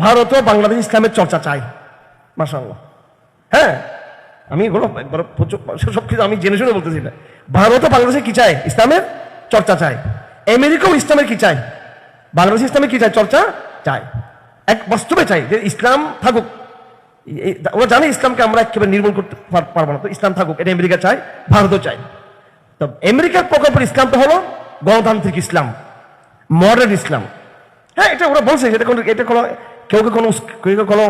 ভারতও বাংলাদেশ ইসলামের চর্চা চায়, মাশাআল্লাহ। হ্যাঁ, আমি এগুলো একবার সব কিছু আমি জেনে শুনে বলতেছি না। ভারতও বাংলাদেশে কি চায়? ইসলামের চর্চা চায়। আমেরিকাও ইসলামের কি চায়? বাংলাদেশ ইসলামের কি চায়? চর্চা চায়, এক বাস্তবে চাই যে ইসলাম থাকুক। ওরা জানে ইসলামকে আমরা একেবারে নির্মূল করতে পারবো না, তো ইসলাম থাকুক, এটা আমেরিকা চায়, ভারতও চায়। তো আমেরিকার প্রকল্পের ইসলামটা হলো গণতান্ত্রিক ইসলাম, মডার্ন ইসলাম। হ্যাঁ, এটা ওরা বলছে, এটা কোনো কেউ কোনো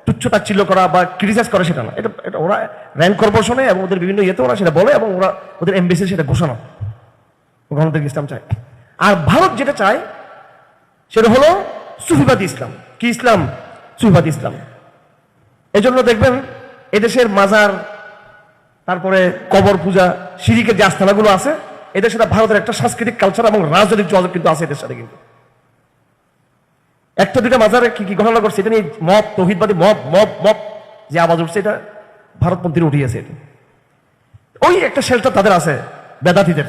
তুচ্ছ তাচ্ছিল্য করা বা ক্রিটিসাইজ করে সেটা না। এটা ওরা র্যান্ড কর্পোরেশনে এবং ওদের বিভিন্ন ইয়েতে ওরা সেটা বলে এবং ওরা ওদের এমবেসি সেটা ঘোষণা গণতান্ত্রিক ইসলাম চায়। আর ভারত যেটা চায় সেটা হলো সুফিবাদী ইসলাম। কি ইসলাম? সুফিবাদী ইসলাম। এজন্য দেখবেন এদেশের মাজার, তারপরে কবর পূজা, শিরিকের যে আস্থানাগুলো আছে, এদের সাথে ভারতের একটা সাংস্কৃতিক কালচার এবং রাজনৈতিক যোগাযোগ কিন্তু আছে এদের সাথে। কিন্তু একটা দুইটা মাজারে কি কি ঘটনা করছে এটা নিয়ে মব, তৌহিদবাদী মব মব মব যে আওয়াজ উঠছে, এটা ভারতপন্থীরা উঠিয়েছে। এটা ওই একটা শেল্টার তাদের আছে, বেদাতিদের,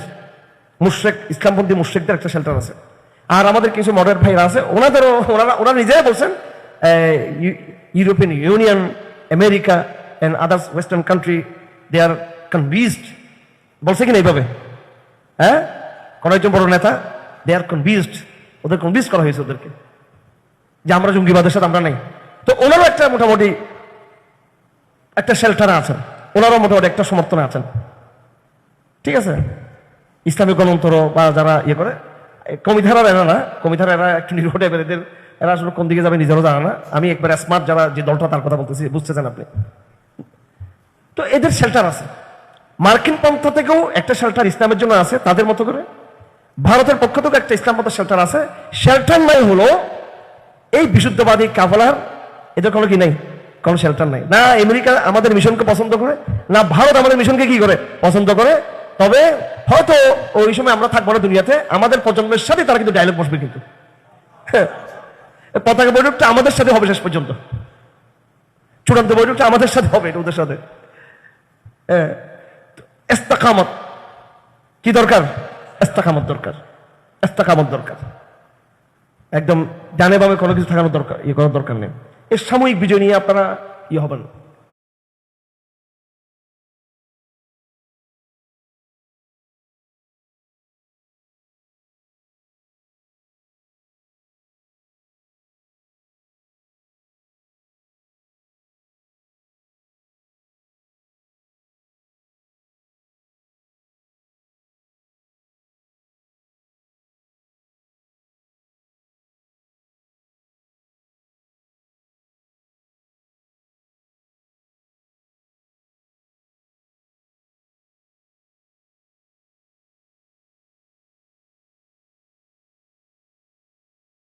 মুশরিক, ইসলামপন্থী মুশরিকদের একটা শেল্টার আছে। আর আমাদের কিছু মডার্ন ভাইরা আছে, ওরা নিজেরাই বলছেন European Union, America and others western country they are convinced, বলছে কিনা এইভাবে? হ্যাঁ, কোন একজন বড় নেতা, দে আর কনভিন্সড, ওদের কনভিন্স করা হয়েছে ওদেরকে যে আমরা জঙ্গিবাদের সাথে আমরা নেই। তো ওনারও একটা মোটামুটি একটা শেল্টারে আছেন, ওনারও মোটামুটি একটা সমর্থনে আছেন। ঠিক আছে, ইসলামিক গণতন্ত্র বা যারা ইয়ে করে, কমিধারার এরা না, কমিধারা এরা একটু নিরীহ টাইপের, এরা আসলে কোন দিকে যাবে নিজেরও জানে না। আমি একবার স্মার্ট যারা যে দলটা তার কথা বলতেছি, বুঝতেছেন আপনি? তো এদের শেল্টার আছে। মার্কিন পন্থা থেকেও একটা শেল্টার ইসলামের জন্য আছে তাদের মতো করে, ভারতের পক্ষ থেকেও একটা ইসলাম মতো শেল্টার আছে। শেল্টার নাই হলো এই বিশুদ্ধবাদী কাফেলার, এদের কোনো কি নাই, কোনো শেল্টার নাই। না আমেরিকা আমাদের মিশনকে পছন্দ করে, না ভারত আমাদের মিশনকে কি করে পছন্দ করে। তবে হয়তো ওই সময় আমরা থাকবো না দুনিয়াতে, আমাদের প্রজন্মের সাথে তারা কিন্তু ডায়লগ বসবে, কিন্তু পতাকা বৈঠকটা আমাদের সাথে হবে শেষ পর্যন্ত, চূড়ান্ত বৈঠকটা আমাদের সাথে হবে, এটা ওদের সাথে। ইস্তেকামত কি দরকার? ইস্তেকামত দরকার, ইস্তেকামত দরকার। একদম ডানে বামে কোনো কিছু থাকানোর দরকার, ইয়ে করার দরকার নেই। এর সাময়িক বিজয় নিয়ে আপনারা ইয়ে হবেন।